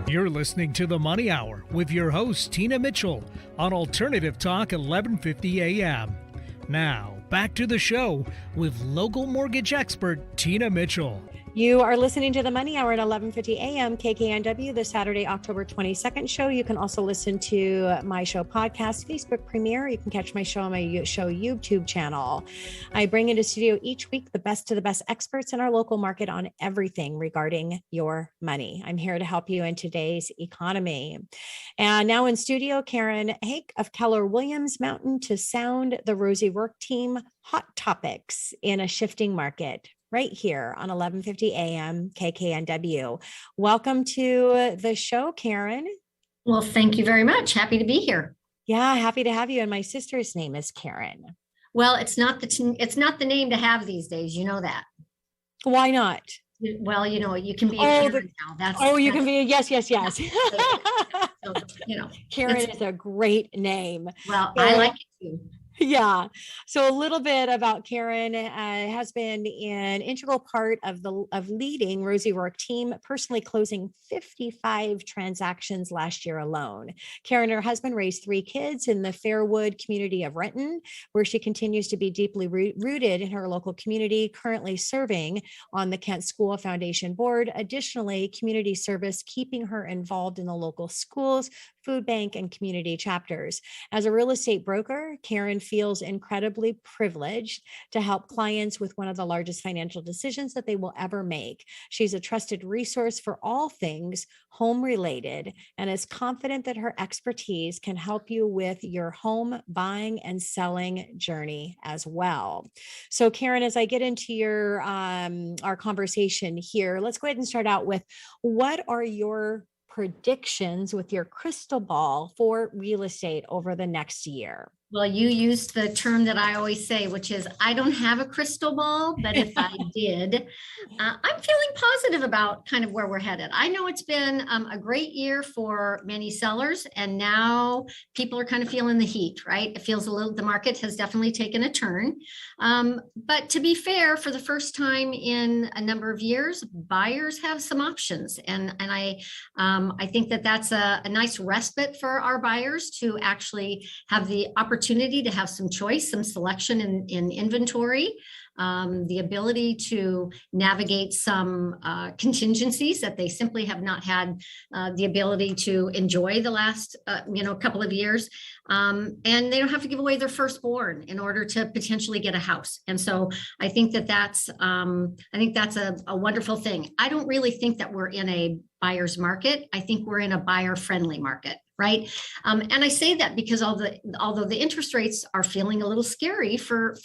You're listening to The Money Hour with your host, Tina Mitchell, on Alternative Talk 1150 AM. Now, back to the show with local mortgage expert, Tina Mitchell. You are listening to The Money Hour at 1150 AM KKNW, the Saturday, October 22nd show. You can also listen to my show podcast, Facebook premiere. You can catch my show on my show YouTube channel. I bring into studio each week the best of the best experts in our local market on everything regarding your money. I'm here to help you in today's economy. And now in studio, Karen Hake of Keller Williams Mountain to sound the Rosie Rourke team hot topics in a shifting market. Right here on 1150 AM KKNW. Welcome to the show, Karen. Well, thank you very much. Happy to be here. Yeah, happy to have you. And my sister's name is Karen. Well, it's not the name to have these days. You know that. Why not? Well, you can be a Karen now. You can be a yes. So, Karen is a great name. Well, I like it too. Yeah. So a little bit about Karen has been an integral part of leading Rosie Rourke team, personally closing 55 transactions last year alone. Karen and her husband raised 3 kids in the Fairwood Community of Renton, where she continues to be deeply rooted in her local community, currently serving on the Kent School Foundation Board. Additionally, community service keeping her involved in the local schools, food bank, and community chapters. As a real estate broker, Karen feels incredibly privileged to help clients with one of the largest financial decisions that they will ever make. She's a trusted resource for all things home related and is confident that her expertise can help you with your home buying and selling journey as well. So Karen, as I get into your our conversation here, let's go ahead and start out with, what are your predictions with your crystal ball for real estate over the next year? Well, you used the term that I always say, which is, I don't have a crystal ball, but if I did, I'm feeling positive about kind of where we're headed. I know it's been a great year for many sellers, and now people are kind of feeling the heat, right? It feels the market has definitely taken a turn. But to be fair, for the first time in a number of years, buyers have some options. And I think that that's a nice respite for our buyers to actually have the opportunity to have some choice, some selection in inventory, the ability to navigate some contingencies that they simply have not had the ability to enjoy the last couple of years, and they don't have to give away their firstborn in order to potentially get a house. And so I think that's a wonderful thing. I don't really think that we're in a buyer's market. I think we're in a buyer-friendly market. Right. And I say that because although the interest rates are feeling a little scary for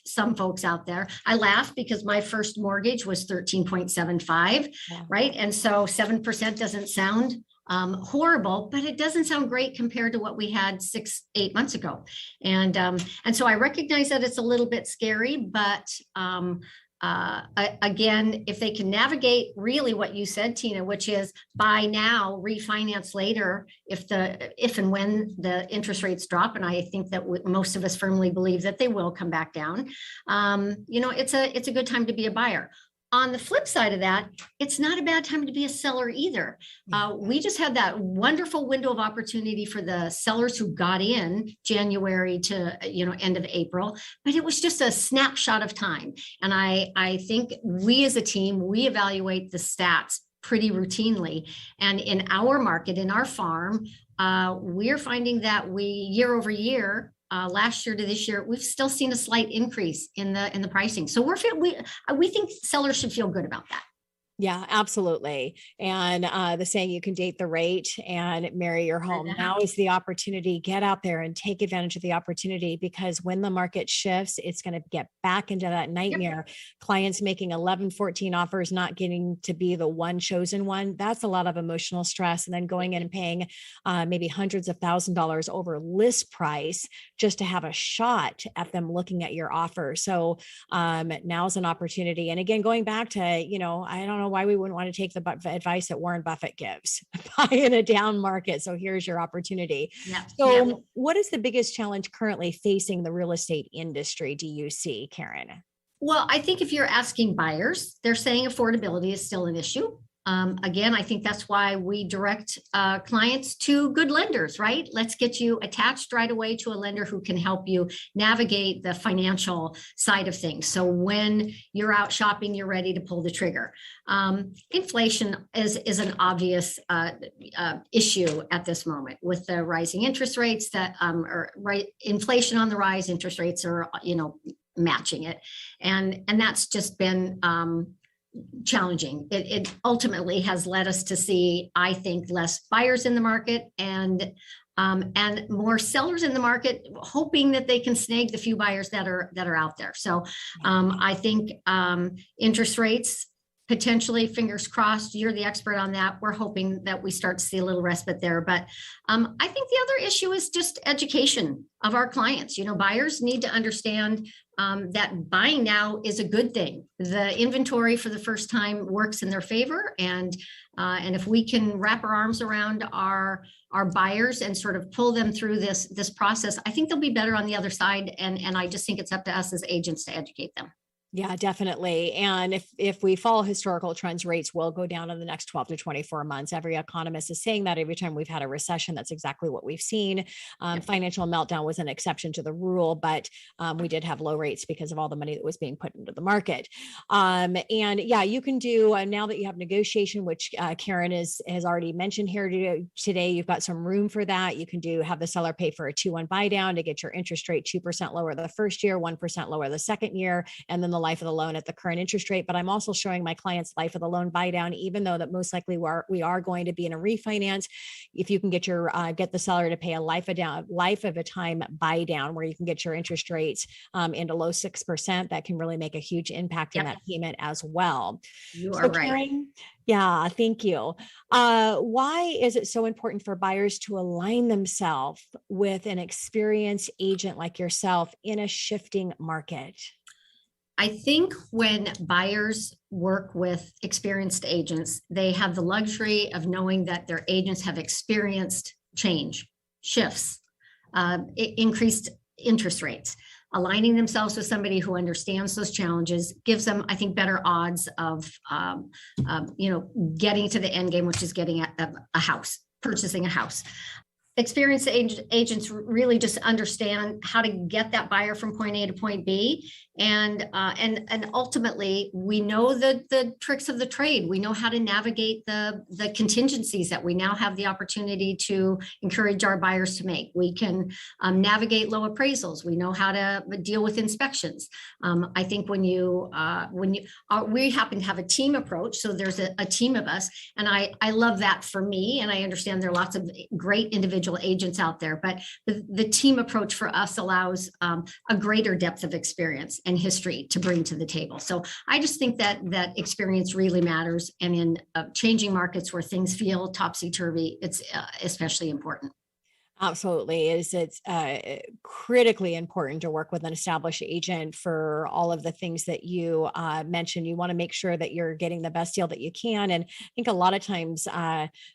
some folks out there, I laugh because my first mortgage was 13.75. Yeah. Right. And so 7% doesn't sound horrible, but it doesn't sound great compared to what we had 6-8 months ago. And so I recognize that it's a little bit scary, but again, if they can navigate really what you said, Tina, which is buy now, refinance later, if and when the interest rates drop, and I think that most of us firmly believe that they will come back down, it's a good time to be a buyer. On the flip side of that, it's not a bad time to be a seller either. We just had that wonderful window of opportunity for the sellers who got in January to end of April, but it was just a snapshot of time. And I think we as a team, we evaluate the stats pretty routinely. And in our market, in our farm, we're finding that we year over year, last year to this year, we've still seen a slight increase in the pricing. So we think sellers should feel good about that. Yeah, absolutely. And the saying, you can date the rate and marry your home. Now is the opportunity. Get out there and take advantage of the opportunity, because when the market shifts, it's going to get back into that nightmare. Yep. Clients making 11, 14 offers, not getting to be the one chosen one. That's a lot of emotional stress. And then going in and paying maybe hundreds of $1,000s over list price just to have a shot at them looking at your offer. So now's an opportunity. And again, going back to, I don't know why we wouldn't want to take the advice that Warren Buffett gives, buy in a down market. So here's your opportunity. Yeah. So what is the biggest challenge currently facing the real estate industry, do you see, Karen? Well, I think if you're asking buyers, they're saying affordability is still an issue. Again, I think that's why we direct clients to good lenders, right? Let's get you attached right away to a lender who can help you navigate the financial side of things. So when you're out shopping, you're ready to pull the trigger. Inflation is an obvious issue at this moment with the rising interest rates that inflation on the rise, interest rates are, matching it. And that's just been challenging. It ultimately has led us to see, I think, less buyers in the market and more sellers in the market, hoping that they can snag the few buyers that are out there. So I think interest rates potentially, fingers crossed, you're the expert on that. We're hoping that we start to see a little respite there. But I think the other issue is just education of our clients. Buyers need to understand that buying now is a good thing. The inventory for the first time works in their favor. And if we can wrap our arms around our buyers and sort of pull them through this process, I think they'll be better on the other side. And I just think it's up to us as agents to educate them. Yeah, definitely. And if we follow historical trends, rates will go down in the next 12 to 24 months. Every economist is saying that every time we've had a recession, that's exactly what we've seen. Financial meltdown was an exception to the rule, but we did have low rates because of all the money that was being put into the market. And yeah, you can do, now that you have negotiation, which Karen has already mentioned here today, you've got some room for that. You can have the seller pay for a 2-1 buy down to get your interest rate 2% lower the first year, 1% lower the second year, and then the life of the loan at the current interest rate. But I'm also showing my clients life of the loan buy down, even though that most likely we are going to be in a refinance. If you can get the seller to pay a life of a time buy down, where you can get your interest rates into low 6%, that can really make a huge impact in that payment as well. You are right. Karen, yeah, thank you. Why is it so important for buyers to align themselves with an experienced agent like yourself in a shifting market? I think when buyers work with experienced agents, they have the luxury of knowing that their agents have experienced change, shifts, increased interest rates. Aligning themselves with somebody who understands those challenges gives them, I think, better odds of, getting to the end game, which is getting a house, purchasing a house. Experienced agents really just understand how to get that buyer from point A to point B. And ultimately, we know the tricks of the trade. We know how to navigate the contingencies that we now have the opportunity to encourage our buyers to make. We can navigate low appraisals. We know how to deal with inspections. I think when we happen to have a team approach, so there's a team of us, and I love that for me. And I understand there are lots of great individual agents out there, but the team approach for us allows a greater depth of experience and history to bring to the table. So I just think that experience really matters. And in changing markets where things feel topsy-turvy, it's especially important. Absolutely. It's critically important to work with an established agent for all of the things that you mentioned. You want to make sure that you're getting the best deal that you can. And I think a lot of times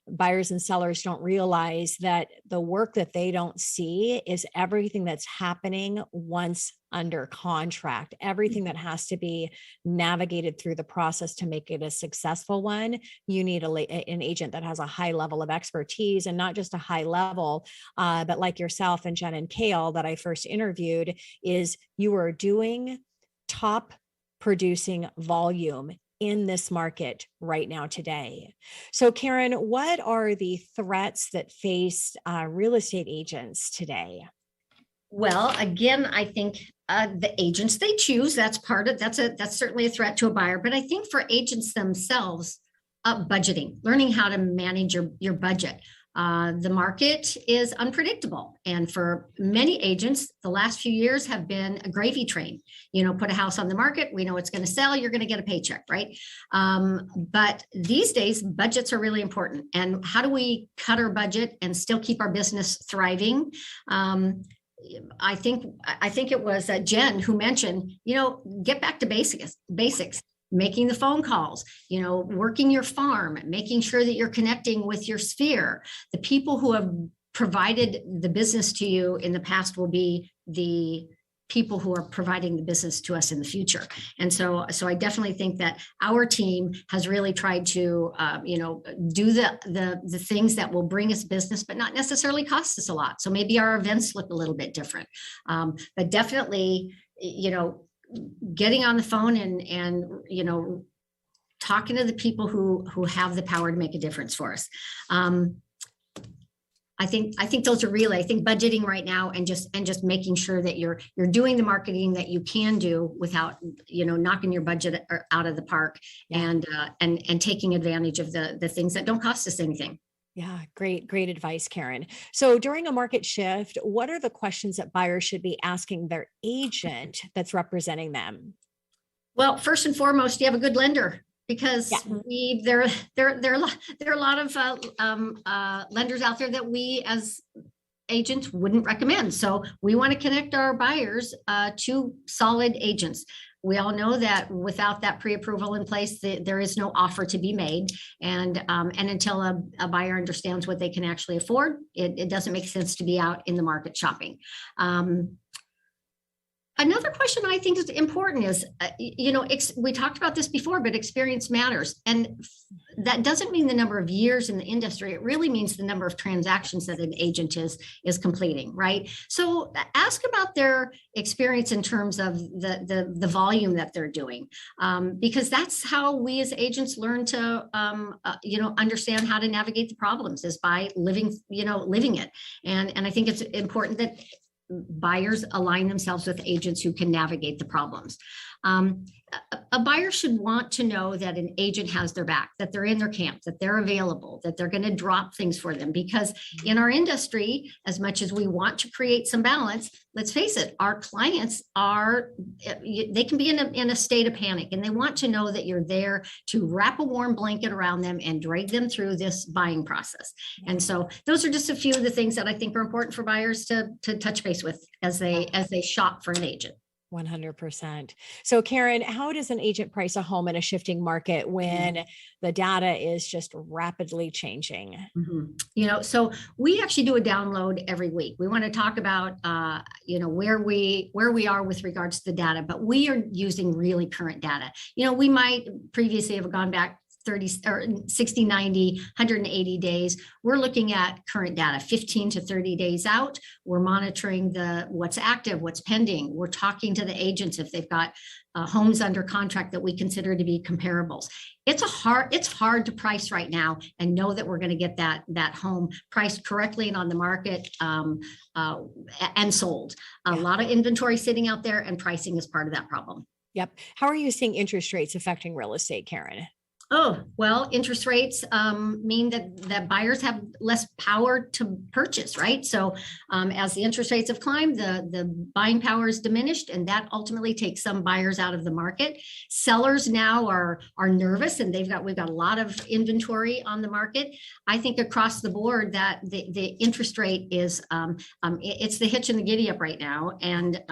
buyers and sellers don't realize that the work that they don't see is everything that's happening once under contract, everything that has to be navigated through the process to make it a successful one. You need an agent that has a high level of expertise, and not just a high level, but like yourself and Jen and Kale that I first interviewed, is you are doing top producing volume in this market right now today. So Karen, what are the threats that face real estate agents today? Well, again, I think the agents they choose, that's certainly a threat to a buyer. But I think for agents themselves, budgeting, learning how to manage your budget. The market is unpredictable. And for many agents, the last few years have been a gravy train. Put a house on the market, we know it's going to sell, you're going to get a paycheck, right? But these days, budgets are really important. And how do we cut our budget and still keep our business thriving? I think it was Jen who mentioned, get back to basics, making the phone calls, working your farm, making sure that you're connecting with your sphere. The people who have provided the business to you in the past will be the people who are providing the business to us in the future. And so I definitely think that our team has really tried to, do the things that will bring us business, but not necessarily cost us a lot. So maybe our events look a little bit different, but definitely, getting on the phone and talking to the people who have the power to make a difference for us. I think those are really, I think budgeting right now and just making sure that you're doing the marketing that you can do without, knocking your budget out of the park, and taking advantage of the things that don't cost us anything. Yeah, great advice, Karen. So during a market shift, what are the questions that buyers should be asking their agent that's representing them? Well, first and foremost, do you have a good lender? Because there are a lot of lenders out there that we as agents wouldn't recommend. So we want to connect our buyers to solid agents. We all know that without that pre-approval in place, there is no offer to be made. And until a buyer understands what they can actually afford, it doesn't make sense to be out in the market shopping. Another question I think is important is, we talked about this before, but experience matters. And that doesn't mean the number of years in the industry. It really means the number of transactions that an agent is completing, right? So ask about their experience in terms of the volume that they're doing, because that's how we as agents learn to, understand how to navigate the problems, is by living it. And I think it's important that buyers align themselves with agents who can navigate the problems. A buyer should want to know that an agent has their back, that they're in their camp, that they're available, that they're going to drop things for them. Because in our industry, as much as we want to create some balance, let's face it, our clients they can be in a state of panic, and they want to know that you're there to wrap a warm blanket around them and drag them through this buying process. And so those are just a few of the things that I think are important for buyers to touch base with as they shop for an agent. 100%. So Karen, how does an agent price a home in a shifting market when the data is just rapidly changing? Mm-hmm. So we actually do a download every week. We want to talk about, where we are with regards to the data, but we are using really current data. We might previously have gone back 30 or 60, 90, 180 days. We're looking at current data, 15 to 30 days out. We're monitoring what's active, what's pending. We're talking to the agents if they've got homes under contract that we consider to be comparables. It's hard to price right now and know that we're going to get that home priced correctly and on the market and sold. A lot of inventory sitting out there, and pricing is part of that problem. Yep. How are you seeing interest rates affecting real estate, Karen? Oh, well, interest rates mean that buyers have less power to purchase, right? So as the interest rates have climbed, the buying power is diminished, and that ultimately takes some buyers out of the market. Sellers now are nervous, and we've got a lot of inventory on the market. I think across the board that the interest rate is it's the hitch and the giddy up right now, and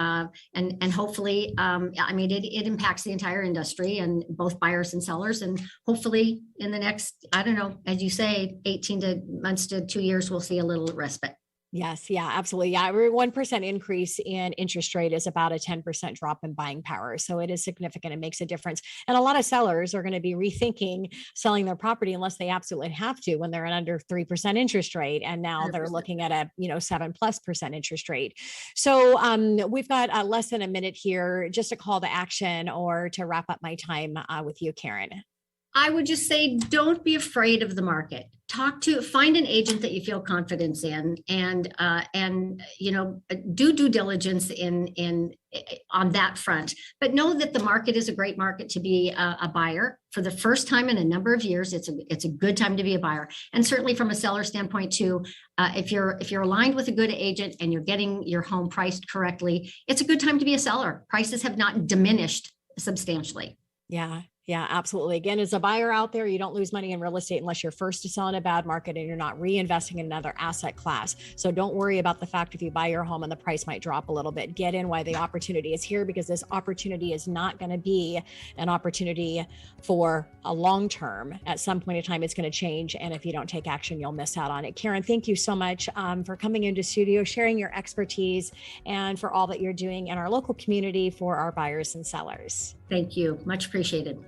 hopefully it impacts the entire industry and both buyers and sellers, and hopefully in the next, I don't know, as you say, 18 months to 2 years, we'll see a little respite. Yes. Yeah, absolutely. Yeah. Every 1% increase in interest rate is about a 10% drop in buying power. So it is significant. It makes a difference. And a lot of sellers are going to be rethinking selling their property unless they absolutely have to when they're at under 3% interest rate. And now 100%. They're looking at a 7+% interest rate. So we've got less than a minute here, just a call to action or to wrap up my time with you, Karen. I would just say, don't be afraid of the market. Find an agent that you feel confidence in, and do due diligence on that front. But know that the market is a great market to be a buyer. For the first time in a number of years, it's a good time to be a buyer. And certainly from a seller standpoint too, if you're aligned with a good agent and you're getting your home priced correctly, it's a good time to be a seller. Prices have not diminished substantially. Yeah. Yeah, absolutely. Again, as a buyer out there, you don't lose money in real estate unless you're first to sell in a bad market and you're not reinvesting in another asset class. So don't worry about the fact if you buy your home and the price might drop a little bit. Get in while the opportunity is here, because this opportunity is not going to be an opportunity for a long term. At some point in time, it's going to change. And if you don't take action, you'll miss out on it. Karen, thank you so much for coming into studio, sharing your expertise, and for all that you're doing in our local community for our buyers and sellers. Thank you. Much appreciated.